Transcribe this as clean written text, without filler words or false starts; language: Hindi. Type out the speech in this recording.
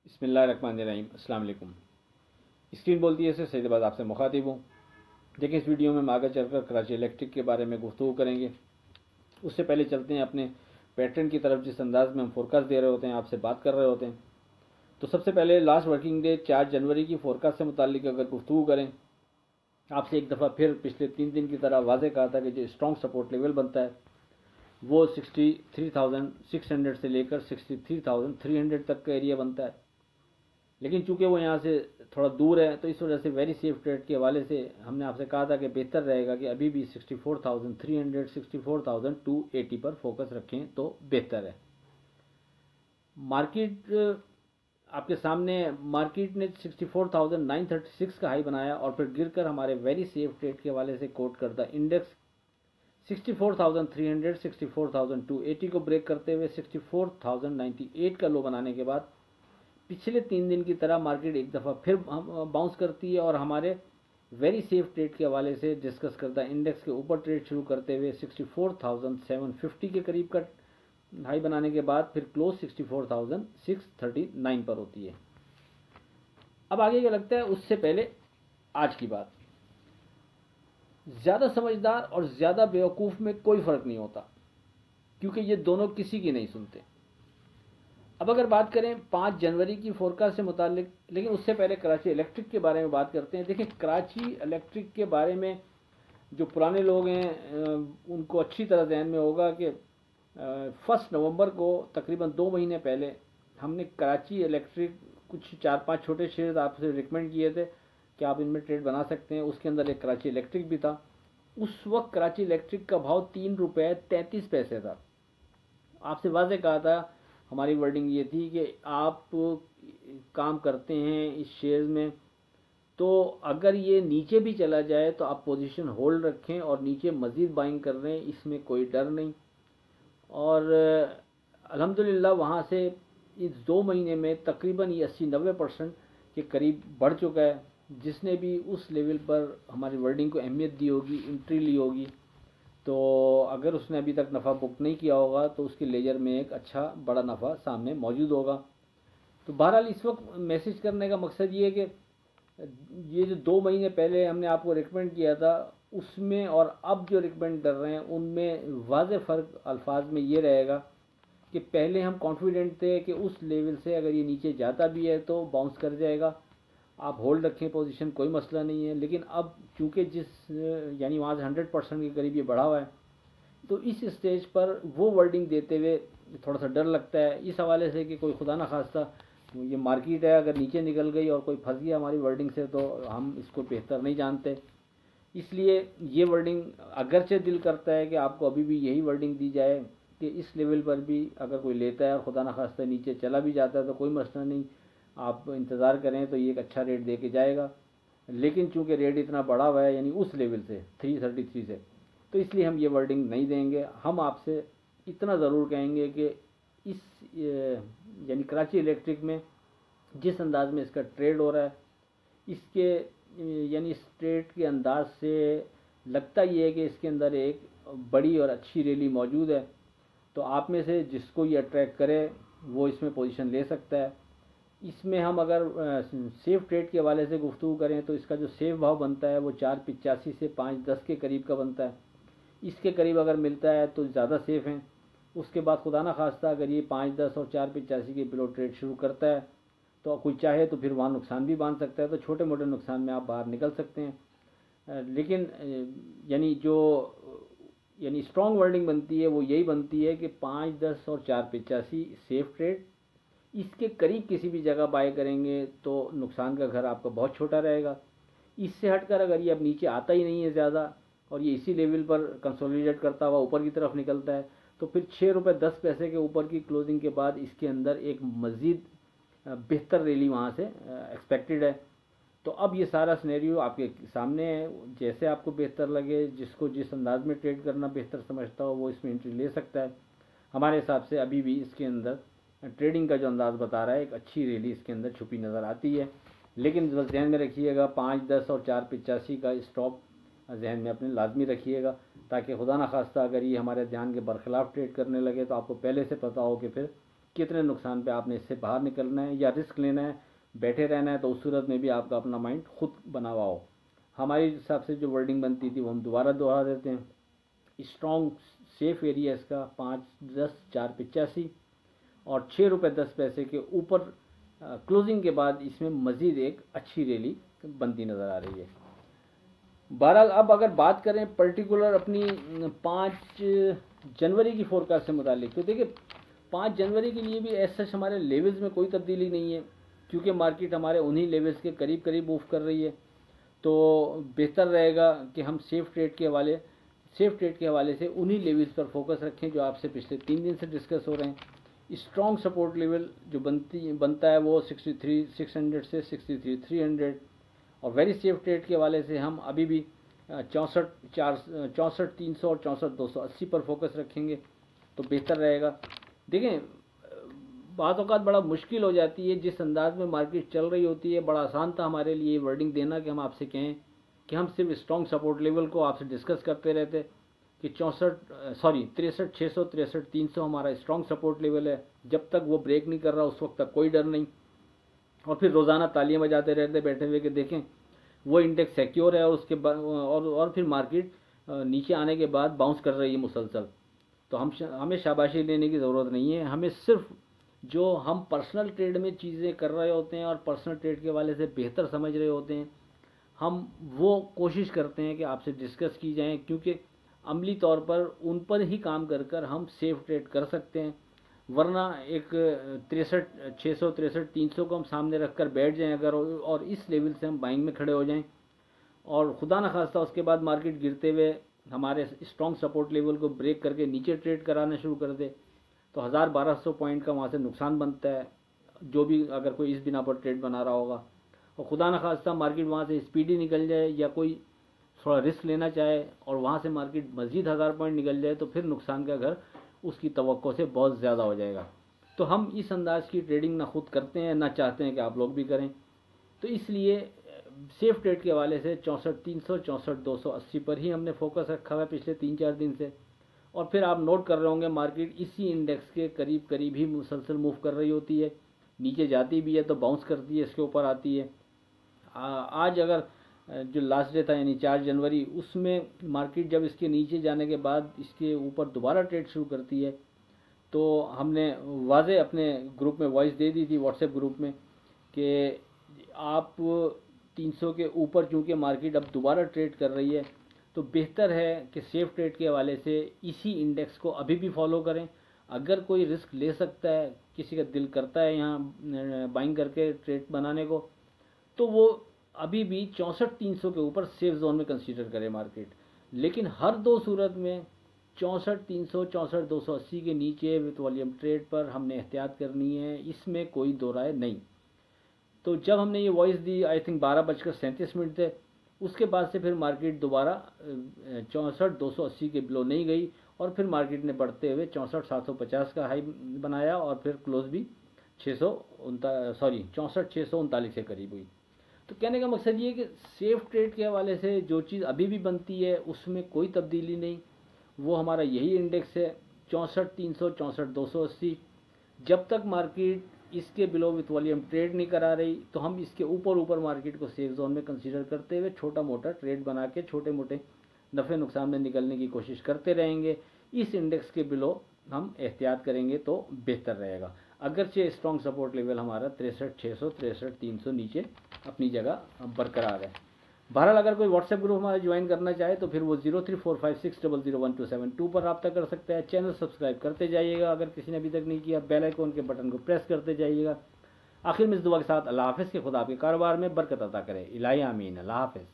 बिस्मिल्लाहिर्रहमानिर्रहीम। अस्सलाम वालेकुम। स्क्रीन बोलती है से सईदाबाद आपसे मुखातिब हूँ। देखिए, इस वीडियो में हम आगे चलकर कराची इलेक्ट्रिक के बारे में गुफ्तगू करेंगे। उससे पहले चलते हैं अपने पैटर्न की तरफ। जिस अंदाज में हम फोरकास्ट दे रहे होते हैं, आपसे बात कर रहे होते हैं, तो सबसे पहले लास्ट वर्किंग डे 4 जनवरी की फोरकास्ट से मुतालिक अगर गुफ्तगू करें, आपसे एक दफ़ा फिर पिछले 3 दिन की तरह वाज़े कहा था कि जो स्ट्रॉन्ग सपोर्ट लेवल बनता है वो 63,600 से लेकर 63,300 तक का एरिया बनता है। लेकिन चूंकि वो यहाँ से थोड़ा दूर है, तो इस वजह से वेरी सेफ ट्रेड के हवाले से हमने आपसे कहा था कि बेहतर रहेगा कि अभी भी 64,300 64,280 पर फोकस रखें तो बेहतर है। मार्केट आपके सामने, मार्केट ने 64,936 का हाई बनाया और फिर गिरकर हमारे वेरी सेफ ट्रेड के हवाले से कोट करता इंडेक्स 64,300 64,280 को ब्रेक करते हुए 64,098 का लो बनाने के बाद पिछले 3 दिन की तरह मार्केट एक दफ़ा फिर बाउंस करती है और हमारे वेरी सेफ ट्रेड के हवाले से डिस्कस करता इंडेक्स के ऊपर ट्रेड शुरू करते हुए 64,750 के करीब का हाई बनाने के बाद फिर क्लोज 64,639 पर होती है। अब आगे क्या लगता है, उससे पहले आज की बात। ज़्यादा समझदार और ज़्यादा बेवकूफ़ में कोई फ़र्क नहीं होता, क्योंकि ये दोनों किसी की नहीं सुनते। अब अगर बात करें 5 जनवरी की फोरकास्ट से मुतालिक, लेकिन उससे पहले कराची इलेक्ट्रिक के बारे में बात करते हैं। देखिए, कराची इलेक्ट्रिक के बारे में जो पुराने लोग हैं उनको अच्छी तरह जहन में होगा कि 1 नवंबर को तकरीबन 2 महीने पहले हमने कराची इलेक्ट्रिक कुछ 4-5 छोटे शेयर्स आपसे रिकमेंड किए थे कि आप इनमें ट्रेड बना सकते हैं। उसके अंदर एक कराची इलेक्ट्रिक भी था। उस वक्त कराची इलेक्ट्रिक का भाव 3 रुपये 33 पैसे था। आपसे वाज़े कहा था, हमारी वर्डिंग ये थी कि आप काम करते हैं इस शेयर्स में, तो अगर ये नीचे भी चला जाए तो आप पोजीशन होल्ड रखें और नीचे मज़ीद बाइंग कर रहे हैं, इसमें कोई डर नहीं। और अल्हम्दुलिल्लाह वहाँ से इस 2 महीने में तकरीबन ये 80-90% के करीब बढ़ चुका है। जिसने भी उस लेवल पर हमारी वर्डिंग को अहमियत दी होगी, एंट्री ली होगी, तो अगर उसने अभी तक नफ़ा बुक नहीं किया होगा तो उसके लेजर में एक अच्छा बड़ा नफ़ा सामने मौजूद होगा। तो बहरहाल इस वक्त मैसेज करने का मकसद ये है कि ये जो 2 महीने पहले हमने आपको रिकमेंड किया था, उसमें और अब जो रिकमेंड कर रहे हैं उनमें वाज़े फ़र्क अल्फाज में ये रहेगा कि पहले हम कॉन्फिडेंट थे कि उस लेवल से अगर ये नीचे जाता भी है तो बाउंस कर जाएगा, आप होल्ड रखें पोजीशन, कोई मसला नहीं है। लेकिन अब चूंकि यानी वहाँ से 100% के करीब ये बढ़ा हुआ है, तो इस स्टेज पर वो वर्डिंग देते हुए थोड़ा सा डर लगता है इस हवाले से कि कोई खुदा ना खास्ता ये मार्केट है, अगर नीचे निकल गई और कोई फंस गया हमारी वर्डिंग से तो हम इसको बेहतर नहीं जानते। इसलिए ये वर्डिंग, अगरचे दिल करता है कि आपको अभी भी यही वर्डिंग दी जाए कि इस लेवल पर भी अगर कोई लेता है और खुदा ना खास्ता नीचे चला भी जाता है तो कोई मसला नहीं, आप इंतज़ार करें तो ये एक अच्छा रेट दे के जाएगा। लेकिन चूंकि रेट इतना बढ़ा हुआ है यानी उस लेवल से 333 से, तो इसलिए हम ये वर्डिंग नहीं देंगे। हम आपसे इतना ज़रूर कहेंगे कि इस यानी कराची इलेक्ट्रिक में जिस अंदाज में इसका ट्रेड हो रहा है, इसके यानी इस ट्रेड के अंदाज से लगता ये है कि इसके अंदर एक बड़ी और अच्छी रैली मौजूद है। तो आप में से जिसको ये अट्रैक्ट करे वो इसमें पोजीशन ले सकता है। इसमें हम अगर सेफ ट्रेड के हवाले से गुफ्तगू करें तो इसका जो सेफ भाव बनता है वो 4.85 से 5.10 के करीब का बनता है। इसके करीब अगर मिलता है तो ज़्यादा सेफ हैं। उसके बाद खुदा ना खास्ता अगर ये 5.10 और 4.85 के बिलो ट्रेड शुरू करता है तो कोई चाहे तो फिर वहाँ नुकसान भी बांध सकता है, तो छोटे मोटे नुकसान में आप बाहर निकल सकते हैं। लेकिन यानी स्ट्रॉन्ग वर्डिंग बनती है वो यही बनती है कि 5.10 और 4.85 सेफ ट्रेड, इसके करीब किसी भी जगह बाय करेंगे तो नुकसान का घर आपका बहुत छोटा रहेगा। इससे हटकर अगर ये अब नीचे आता ही नहीं है ज़्यादा और ये इसी लेवल पर कंसोलिडेट करता हुआ ऊपर की तरफ निकलता है, तो फिर 6 रुपये 10 पैसे के ऊपर की क्लोजिंग के बाद इसके अंदर एक मज़ीद बेहतर रैली वहाँ से एक्सपेक्टेड है। तो अब ये सारा सिनेरियो आपके सामने है, जैसे आपको बेहतर लगे, जिसको जिस अंदाज में ट्रेड करना बेहतर समझता हो वो इसमें एंट्री ले सकता है। हमारे हिसाब से अभी भी इसके अंदर ट्रेडिंग का जो अंदाज़ बता रहा है एक अच्छी रैली इसके अंदर छुपी नज़र आती है। लेकिन बस ध्यान में रखिएगा 5.10 और 4.85 का स्टॉप जहन में अपने लाजमी रखिएगा, ताकि खुदा ना खास्ता अगर ये हमारे ध्यान के बरखिलाफ़ ट्रेड करने लगे तो आपको पहले से पता हो कि फिर कितने नुकसान पे आपने इससे बाहर निकलना है या रिस्क लेना है, बैठे रहना है, तो उस सूरत में भी आपका अपना माइंड खुद बना हुआ हो। हमारे हिसाब से जो वर्डिंग बनती थी वो हम दोबारा दोहरा देते हैं। स्ट्रॉन्ग सेफ एरिया इसका 5-10 485 और 6 रुपये 10 पैसे के ऊपर क्लोजिंग के बाद इसमें मज़ीद एक अच्छी रैली बनती नज़र आ रही है। बहरहाल अब अगर बात करें पर्टिकुलर अपनी 5 जनवरी की फोरकास्ट से मुतालिक, तो देखिए 5 जनवरी के लिए भी ऐसा हमारे लेवल्स में कोई तब्दीली नहीं है, क्योंकि मार्केट हमारे उन्हीं लेवल्स के करीब करीब मूव कर रही है। तो बेहतर रहेगा कि हम सेफ ट्रेड के हवाले से उन्हीं लेवल्स पर फोकस रखें जो आपसे पिछले 3 दिन से डिस्कस हो रहे हैं। स्ट्रॉन्ग सपोर्ट लेवल जो बनता है वो 63,600 से 63,300, और वेरी सेफ ट्रेड के हवाले से हम अभी भी 64,300 और 64,280 पर फोकस रखेंगे तो बेहतर रहेगा। देखें, बात औक़ात बड़ा मुश्किल हो जाती है, जिस अंदाज में मार्केट चल रही होती है बड़ा आसान था हमारे लिए वर्डिंग देना कि हम आपसे कहें कि हम सिर्फ स्ट्रॉन्ग सपोर्ट लेवल को आपसे डिस्कस करते रहते कि 63,600 63,300 हमारा स्ट्रॉन्ग सपोर्ट लेवल है, जब तक वो ब्रेक नहीं कर रहा उस वक्त तक कोई डर नहीं, और फिर रोज़ाना तालियां बजाते रहते बैठे हुए कि देखें वो इंडेक्स सिक्योर है, और उसके बाद और फिर मार्केट नीचे आने के बाद बाउंस कर रही है मुसलसल। तो हमें शाबाशी लेने की ज़रूरत नहीं है, हमें सिर्फ जो हम पर्सनल ट्रेड में चीज़ें कर रहे होते हैं और पर्सनल ट्रेड के वाले से बेहतर समझ रहे होते हैं, हम वो कोशिश करते हैं कि आपसे डिस्कस की जाएं, क्योंकि अमली तौर पर उन पर ही काम कर कर हम सेफ ट्रेड कर सकते हैं। वरना एक 63,600 63,300 को हम सामने रख कर बैठ जाएं अगर, और इस लेवल से हम बाइंग में खड़े हो जाएं और खुदा न खास्ता उसके बाद मार्केट गिरते हुए हमारे स्ट्रॉन्ग सपोर्ट लेवल को ब्रेक करके नीचे ट्रेड कराना शुरू कर दे, तो 1,000-1,200 पॉइंट का वहाँ से नुकसान बनता है, जो भी अगर कोई इस बिना पर ट्रेड बना रहा होगा। और खुदा न खास्ता मार्केट वहाँ से स्पीडी निकल जाए या कोई थोड़ा रिस्क लेना चाहे और वहाँ से मार्केट मज़ीद 1,000 पॉइंट निकल जाए, तो फिर नुकसान का घर उसकी तवक्को से बहुत ज़्यादा हो जाएगा। तो हम इस अंदाज की ट्रेडिंग ना खुद करते हैं ना चाहते हैं कि आप लोग भी करें, तो इसलिए सेफ ट्रेड के हवाले से 64,300 64,280 पर ही हमने फोकस रखा हुआ है पिछले 3-4 दिन से। और फिर आप नोट कर रहे होंगे मार्केट इसी इंडेक्स के करीब करीब ही मुसलसल मूव कर रही होती है, नीचे जाती भी है तो बाउंस करती है, इसके ऊपर आती है। आज अगर जो लास्ट डे था यानी 4 जनवरी, उसमें मार्केट जब इसके नीचे जाने के बाद इसके ऊपर दोबारा ट्रेड शुरू करती है, तो हमने वाज़े अपने ग्रुप में वॉइस दे दी थी व्हाट्सएप ग्रुप में कि आप 300 के ऊपर चूँकि मार्केट अब दोबारा ट्रेड कर रही है, तो बेहतर है कि सेफ ट्रेड के हवाले से इसी इंडेक्स को अभी भी फॉलो करें। अगर कोई रिस्क ले सकता है, किसी का दिल करता है यहाँ बाइंग करके ट्रेड बनाने को, तो वो अभी भी 64,300 के ऊपर सेफ जोन में कंसीडर करे मार्केट। लेकिन हर दो सूरत में 64,300 64,280 के नीचे विथ वॉल्यूम ट्रेड पर हमने एहतियात करनी है, इसमें कोई दो राय नहीं। तो जब हमने ये वॉइस दी आई थिंक 12:37 थे, उसके बाद से फिर मार्केट दोबारा 64,280 के बिलो नहीं गई और फिर मार्केट ने बढ़ते हुए 64,750 का हाई बनाया और फिर क्लोज भी 64,639 के करीब हुई। तो कहने का मकसद ये कि सेफ ट्रेड के हवाले से जो चीज़ अभी भी बनती है उसमें कोई तब्दीली नहीं, वो हमारा यही इंडेक्स है 64,300 64,280। जब तक मार्केट इसके बिलो विथ वॉल्यूम ट्रेड नहीं करा रही, तो हम इसके ऊपर मार्केट को सेफ जोन में कंसीडर करते हुए छोटा मोटा ट्रेड बना के छोटे मोटे नफ़े नुकसान में निकलने की कोशिश करते रहेंगे। इस इंडेक्स के बिलो हम एहतियात करेंगे तो बेहतर रहेगा। अगरचे स्ट्रॉन्ग सपोर्ट लेवल हमारा 63,600 63,300 नीचे अपनी जगह बरकरार है। बहरहाल अगर कोई व्हाट्सएप ग्रुप हमारा ज्वाइन करना चाहे तो फिर वो 0345600127 पर रब्ता कर सकता है। चैनल सब्सक्राइब करते जाइएगा अगर किसी ने अभी तक नहीं किया, बेल आइकन के बटन को प्रेस करते जाइएगा। आखिर में इस दुआ के साथ अल्लाह हाफ़िज़ के खुदा आपके कारोबार में बरकत अता करे। इलाही आमीन। अल्लाह हाफ़िज़।